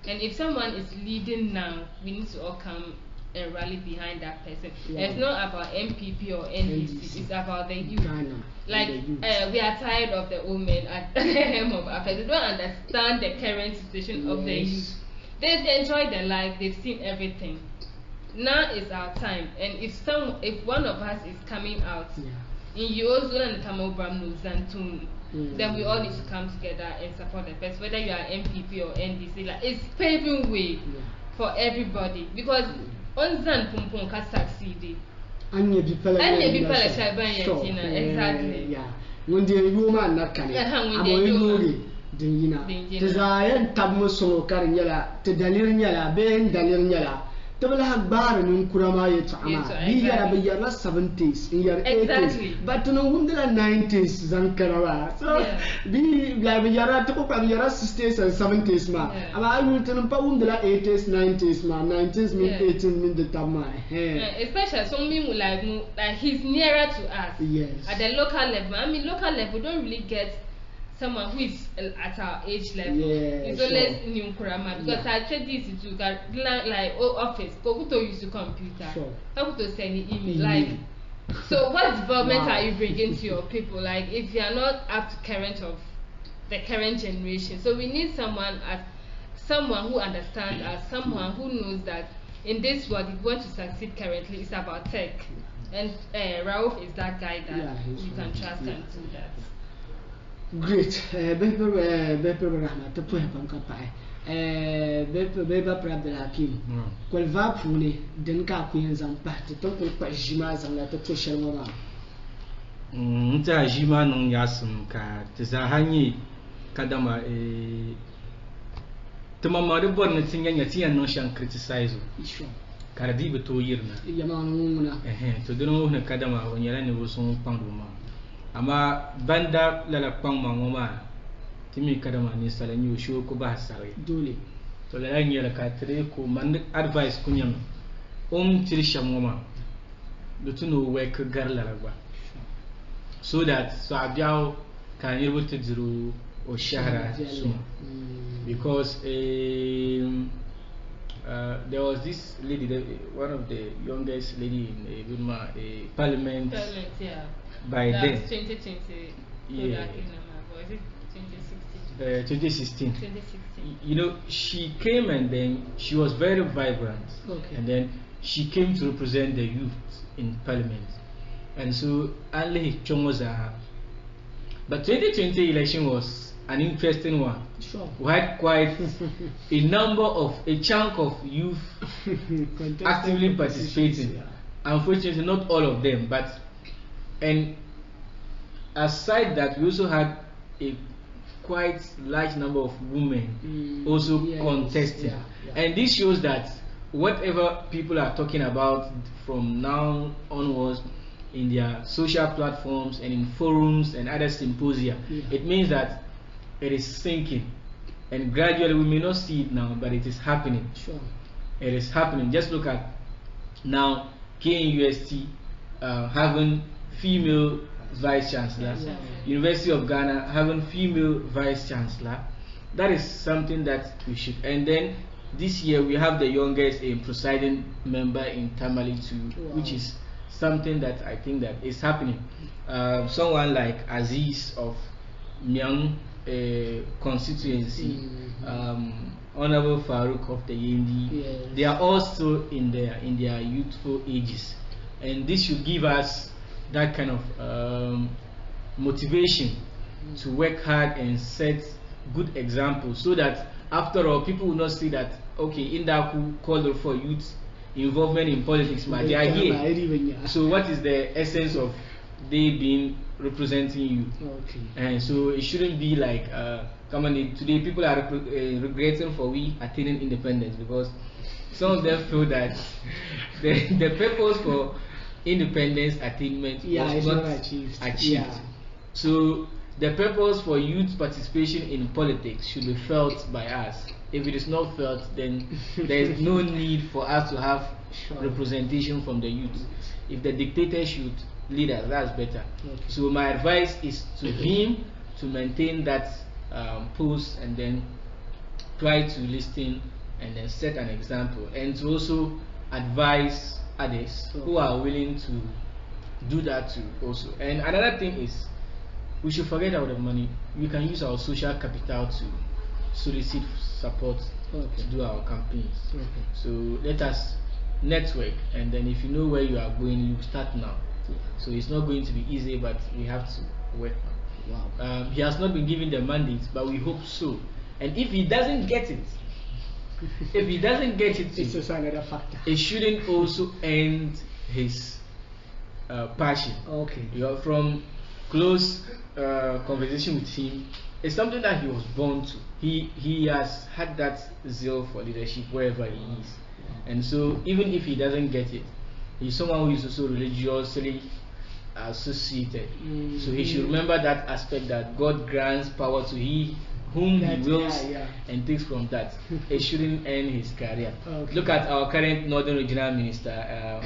And if someone is leading now, we need to all come and rally behind that person. It's not about MPP or NDC, it's about the youth. Like we are tired of the old men at the helm of affairs. They don't understand the current situation of the youth. They've enjoyed their life, they've seen everything. Now is our time, and if one of us is coming out in Yozo and Kamobram no Zantun, then we all need to come together and support the person, whether you are MPP or NDC. Like it's paving way for everybody, because on Zan Pumpon can succeed. And you be exactly. Yeah. When the woman not coming, desire Tamuso Carignala, to Daniela, Ben Daniela. Tabla bar and Kurama Yama. We are a year 70s, in your 80s, but to know whom the 90s, Zankara. So be like Yara to pop Yara 60s and 70s, ma. I will tell them Paum de la 80s, 90s, ma, 90s, mid 18 min the Tama. Especially some people like he's nearer to us. Yes. At the local level. I mean, local level don't really get someone who is at our age level. It's always new Kurama, because I tried this to like office, Kokuto use the computer, Kokuto send email, like so what development are you bringing to your people? Like if you are not up to current of the current generation. So we need someone who understands us, someone who knows that in this world, if you want to succeed currently, it's about tech. And Rauf is that guy that you can trust and do that. Great. Beppe Rahma, te puhe panka pae. Beppe Abdul Hakim. Kwal va pune den ka kuyen zampa te to kwa jima zamla te to shelma ba. Nta jima non yasum ka te za hanyi kadama te mama de borne tinya tiyan non shan criticize. Sure. Karadi be to yirna. Yama nguna. To dono ne kadama wonyala ne wosun panduma. Ama banda lala pang mangoma timi kadama ni sala nyu show ko ba sare dole to la nyela ka tre ko man advice kunyam tiri shamoma do tuno work gar la ba so that so abiao can able to zero o shahra soon because there was this lady, one of the youngest lady in Burma, parliament. Yeah. By then. 2020. Yeah. Or is it 2016? 2016. 2016. You know, she came and then she was very vibrant. Okay. And then she came to represent the youth in parliament. And so, Ali Chomoza. But 2020 election was an interesting one. Sure. We had quite a chunk of youth actively participating. Yeah. Unfortunately, not all of them, and aside that, we also had a quite large number of women also contesting. Yeah. And this shows that whatever people are talking about from now onwards in their social platforms and in forums and other symposia, it means that it is sinking, and gradually we may not see it now, but it is happening. Sure. It is happening. Just look at now KNUST having female vice chancellor, University of Ghana having female vice chancellor. That is something that we should. And then this year we have the youngest presiding member in Tamale too, which is something that I think that is happening. Someone like Aziz of Myang constituency, Honorable Farouk of the Yendi, they are also in their youthful ages, and this should give us that kind of motivation to work hard and set good examples, so that after all people will not see that okay, Indaku called for youth involvement in politics, but they are here. So what is the essence of they being representing you? Okay. And so it shouldn't be like come on, today people are regretting for we attaining independence, because some of them feel that the purpose for independence attainment was not achieved. Yeah. So the purpose for youth participation in politics should be felt by us. If it is not felt, then there is no need for us to have representation from the youth. If the dictator should lead us, that's better. Okay. So my advice is to him to maintain that post, and then try to listen and then set an example, and to also advise others who are willing to do that too also. And another thing is, we should forget about the money. We can use our social capital to solicit support to do our campaigns. So let us network, and then if you know where you are going, you start now. So it's not going to be easy, but we have to work now. Wow. He has not been given the mandate, but we hope so. And if he doesn't get it, it's just another factor. It shouldn't also end his passion. Okay. You know, from close conversation with him, it's something that he was born to. He has had that zeal for leadership wherever he is, and so even if he doesn't get it, he's someone who is also religiously associated. So he should remember that aspect, that God grants power to whom he wills, and takes from that. It shouldn't end his career. Okay. Look at our current Northern Regional Minister,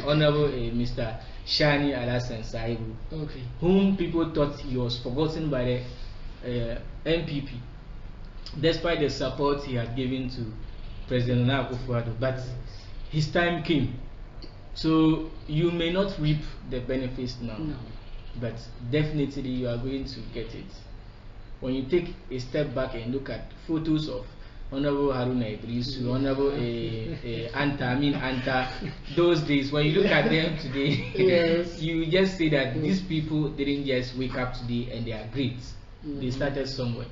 Honorable Mr. Shani Alasan Saibu, whom people thought he was forgotten by the MPP, despite the support he had given to President Nana Akufo-Addo. But his time came. So you may not reap the benefits now, but definitely you are going to get it. when you take a step back and look at photos of Honorable Haruna Idrisu, Honorable Anta, those days, when you look at them today, yes. you just say that these people didn't just wake up today and they are great. They started somewhere.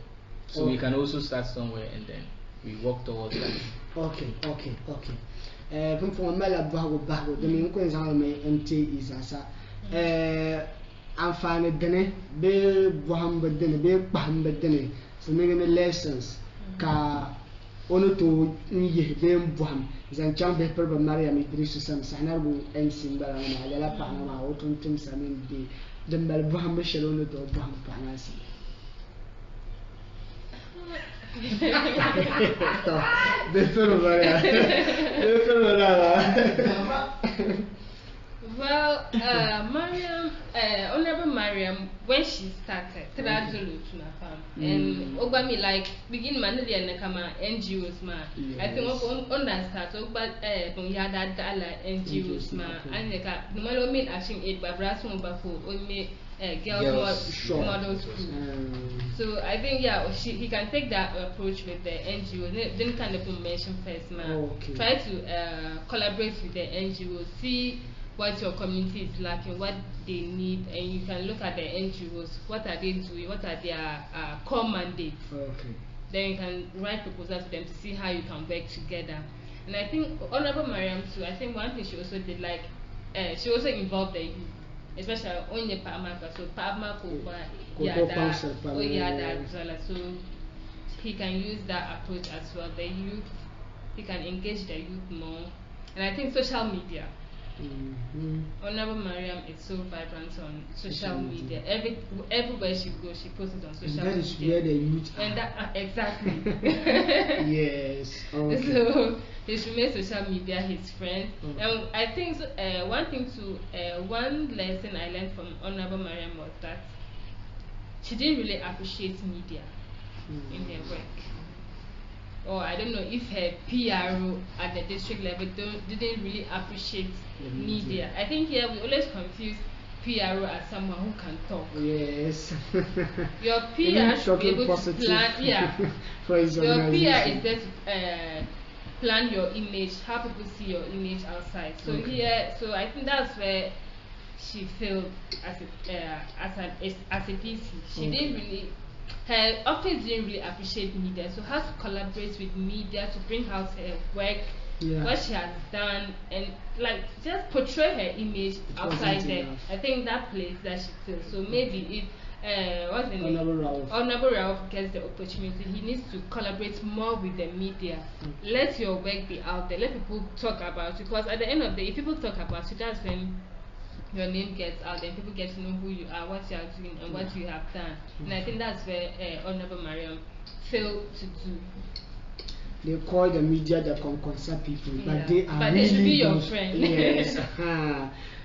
So we can also start somewhere and then we walk towards that. Okay. From Mala Bago, the main concern MT is as I'm fine at dinner, be Bahamba dinner, be Bahamba dinner. So making lessons. Ka ono to nyi dem buham zan chang be per ba Maryam Idrisu sam sanarbu en simbala na yala pa na ma otun tum samin de dem bal buham be shelo no to buham pa na si be per Maryam be per Maryam. Well, Mariam, Honorable Mariam, when she started, and Obami like begin manually and kama NGOs ma. I think on that start, but yada dala NGOs ma, and the normal main action aid by Brassum Bafo, only girls model school. So I think he can take that approach with the NGO. Then kind of mention first ma. Try to collaborate with the NGO, see what your community is lacking, what they need, and you can look at the NGOs, what are they doing, what are their core mandates. Then you can write proposals to them to see how you can work together. And I think Honorable Mariam too, I think one thing she also did, like she also involved the youth, especially on the Pamaka, so Pamaka so he can use that approach as well. The youth, he can engage the youth more. And I think social media. Honorable Mariam is so vibrant on social media. Everywhere she goes, she posts it on social media. That is where the youth are. And that exactly. Yes. Okay. So he should make social media his friend. And I think one lesson I learned from Honorable Mariam was that she didn't really appreciate media in her work. Or I don't know if her PRO at the district level didn't really appreciate media. I think here we always confuse PRO as someone who can talk. Yes. Your PR should be able to plan. For your PR is just plan your image, how people see your image outside. So so I think that's where she failed as a DC. She didn't really. Her office didn't really appreciate media, so has to collaborate with media to bring out her work, what she has done, and like just portray her image outside there. I think that place that she feels. So maybe if Honorable Rauf gets the opportunity, he needs to collaborate more with the media. Let your work be out there. Let people talk about it, because at the end of the day, if people talk about it, that's when your name gets out there, people get to know who you are, what you are doing, and what you have done. And I think that's where Honorable Mariam failed to do. They call the media the concerned people, but they are really they should be your friend. Yes.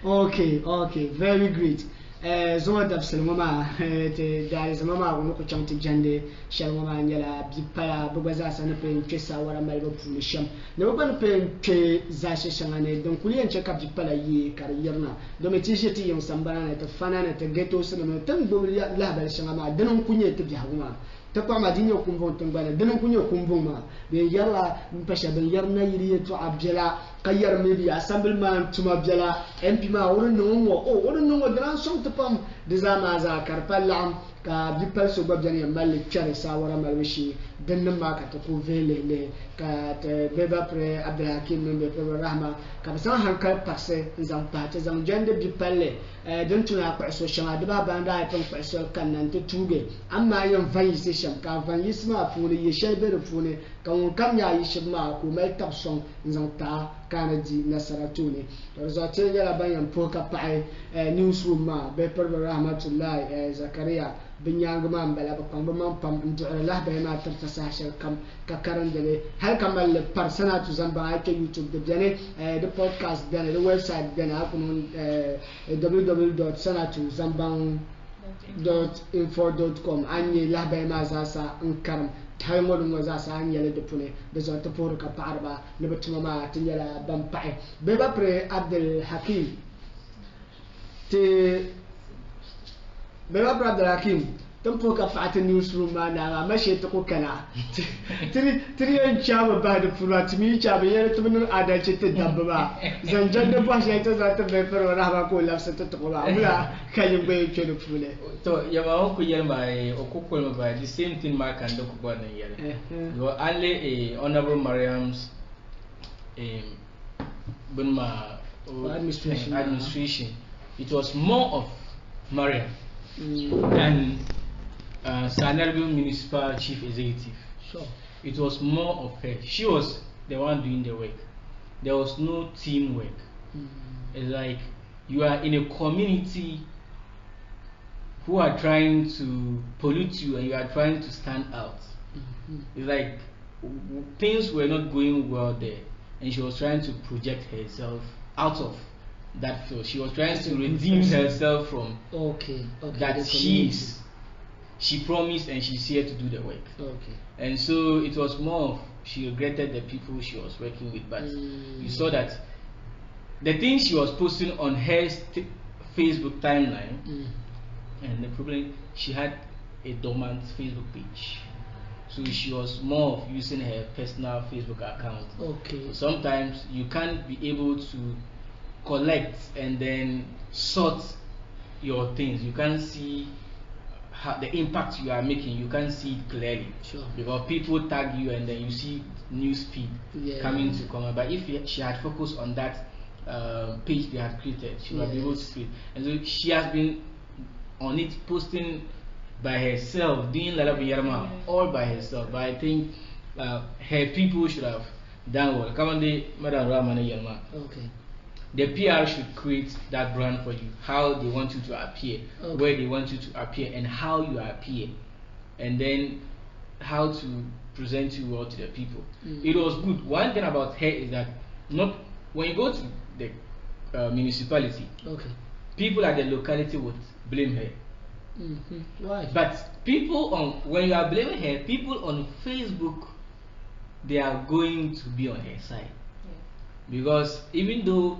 Okay, very great. Zoma dabsel mama te dari mama ko ko chamti jande shal mama nyala bi pala bu baza sa na pen kesa wara mai ba pu sham ne ba no pen ke za she shangane don kuliyan che ka bi pala yi kar yerna do me ti jeti yon sambana na ta fana na ta geto sala no tan bo la ba shangama danon kunye te bi hawma ta kwa ma dinyo kumbon tan bana danon kunye kumbon ma be yalla mpasha ben yarna yiri to abjela kayar maybe assemblyman tuma bjela MP ma wono no dran som to pam dizama za karpalam ka bipal so babjani mal chare sawara malwishi denna ma ka to vele le ka te beba pre Abdulhakim membe pre rahma ka san hankal passe zan pate zan jande bipalle don tuna kwa so shama de ba banda ton kwa so kanan to tuge amma yan vanyi se sham ka vanyi sma funi ye shebe de funi kan kam ya yi shima ko mai tapson zan ta kana di Sanatu ne to za ce yala bayan poka pai newsroom ma be per rahmatullahi Zakaria binyang ma bala ba pam pam Allah ba ma tartasa shar kam ka karan dele har kamal par Sanatu Zambang ke YouTube de bene the podcast bene the website bene akun www.sanatuzambang.info.com anye la ba ma za sa karam tay modum za sa anyele de pune de zo to pour ka parba ne betuma ma tinyala bam pae be ba pre Abdulhakim te be ba pre Abdulhakim don't poke a fat newsroom man, I'm a shit to cook. Three and chab about the full to me, chab, yet to know other chitted Dambaba. Zanjan the Bush enters at the paper or Havako loves it to Tola. Can you wait to look for it? So, Yamaoko Yelma or Kukul by the same thing Mark and Doku Born here. You are only a honorable Mariam's Bunma administration. It was more of Mariam than Sanatu Municipal Chief Executive. Sure. It was more of her. She was the one doing the work. There was no teamwork. It's like you are in a community who are trying to pollute you and you are trying to stand out. It's like things were not going well there, and she was trying to project herself out of that field. She was trying to redeem herself from that she promised and she's here to do the work. And so it was more of she regretted the people she was working with, but you saw that the things she was posting on her Facebook timeline, and the problem, she had a dormant Facebook page. So she was more of using her personal Facebook account. Sometimes you can't be able to collect and then sort your things. You can't see how the impact you are making. You can't see it clearly. Because people tag you and then you see news feed coming to comment. But if she had focused on that page they had created, she would be able to see it. And so she has been on it, posting by herself, doing Lala Biyarma all by herself. But I think her people should have done well. Come on, Madam Ramana Yarma. The PR should create that brand for you, how they want you to appear, where they want you to appear, and how you appear, and then how to present you well to the people. It was good. One thing about her is that not when you go to the municipality, people at the locality would blame her. Why? But people when you are blaming her, people on Facebook, they are going to be on her side. Because even though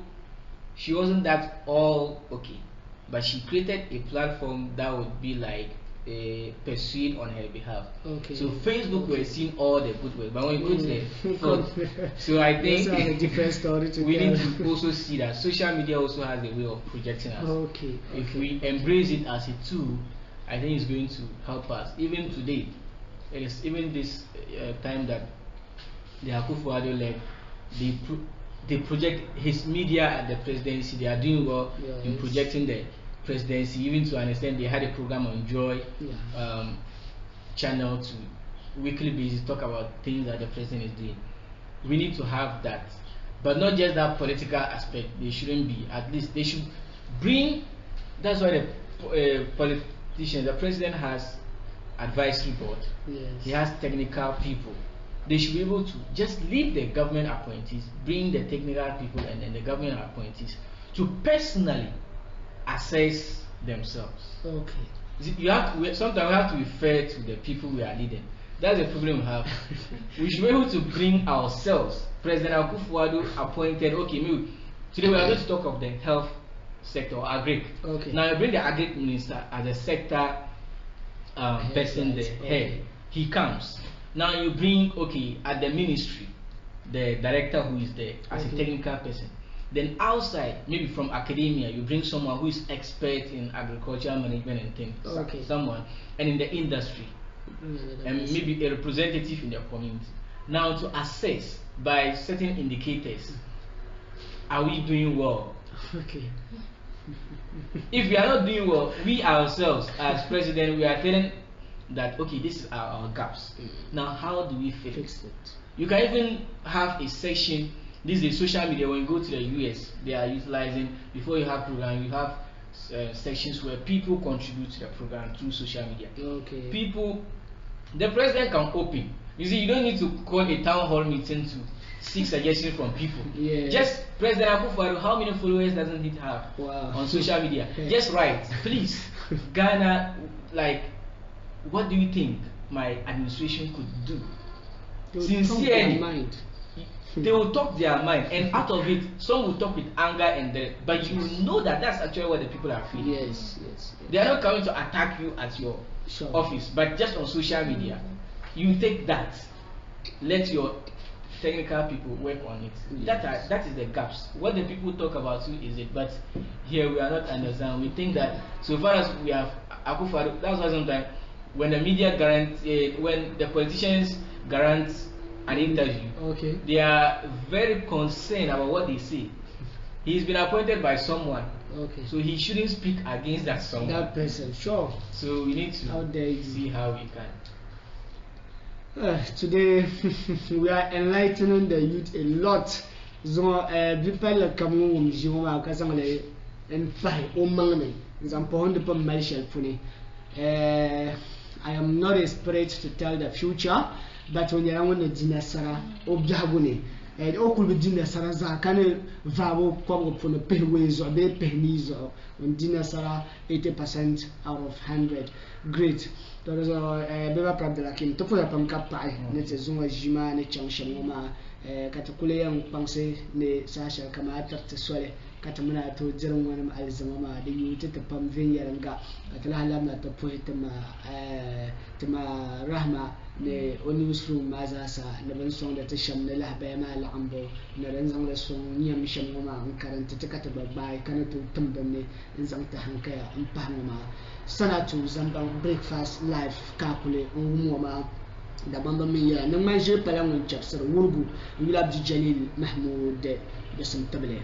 she wasn't that all okay, but she created a platform that would be like pursued on her behalf. So Facebook were seeing all the good work, but when you go to the front, so I think a different story we need to also see that social media also has a way of projecting us. If we embrace it as a tool, I think it's going to help us. Even today, even this time that the Akufo-Addo left, they project his media at the presidency. They are doing well in projecting the presidency. Even to understand, they had a program on Joy channel to weekly basis talk about things that the president is doing. We need to have that, but not just that political aspect. They shouldn't be. At least they should bring. That's why the politicians, the president has advisory board. He has technical people. They should be able to just leave the government appointees, bring the technical people and then the government appointees to personally assess themselves. You have to, sometimes we have to refer to the people we are leading. That's the problem we have. We should be able to bring ourselves. President Akufo-Addo appointed, maybe today we are going to talk of the health sector or agric. Now you bring the agric minister as a sector person there. Head. He comes. Now you bring, at the ministry, the director who is there as a technical person. Then outside, maybe from academia, you bring someone who is expert in agricultural management and things. Someone, and in the industry, and maybe a representative in the community. Now to assess by certain indicators, are we doing well? If we are not doing well, we ourselves as president, we are telling that this is our gaps. Now how do we fix it? You can even have a section. This is social media. When you go to the US, they are utilizing, before you have program, you have sections where people contribute to the program through social media. People, the president can open. You see, you don't need to call a town hall meeting to seek suggestions from people. Just President Akufo-Addo, how many followers doesn't he have on social media? Just write, please, Ghana, what do you think my administration could do? Sincerely, They will talk their mind, and out of it, some will talk with anger and dread. But you know that that's actually what the people are feeling. Yes. They are not coming to attack you at your office, but just on social media. You take that, let your technical people work on it. Yes. That is the gaps. What the people talk about you is it, but here we are not understand. We think that so far as we have Akufo, that's why sometimes when the media when the politicians grant an interview, they are very concerned about what they say. He's been appointed by someone, so he shouldn't speak against that someone. That person, sure. So we need to see how we can. Today we are enlightening the youth a lot. So people come Juma Kasangale and fight Omani. Example the Marshall Puni. I am not a spirit to tell the future, but when you want to dinasara objabuni and all could be dinasara zakane vabo kwam upon a payway or be pennies or when dinasara 80% out of 100. Great. There is a beba problem to put up on capai, net a zuma jima, ne changshamoma, catakule young panse, ne sasha kamata to swell. Katamana to Jerome Alizama, the youth at the Pamvinia and Gap, at Lahalama to put Tama Rahma, the only room Mazasa, never song that Sham Nella Bema Lambo, Narenzang song, Nia Mishamoma, and current to Kataba by Kanatu Tumbani, and Zanta Hankaya, and Panama, Sanatu, Zambang, BreakFast, Live, Kakule, Umoma. The Bamba Mia, no measure Palang chapter, Wugu, Wilab Jalil, Mahmoud, the Santabele.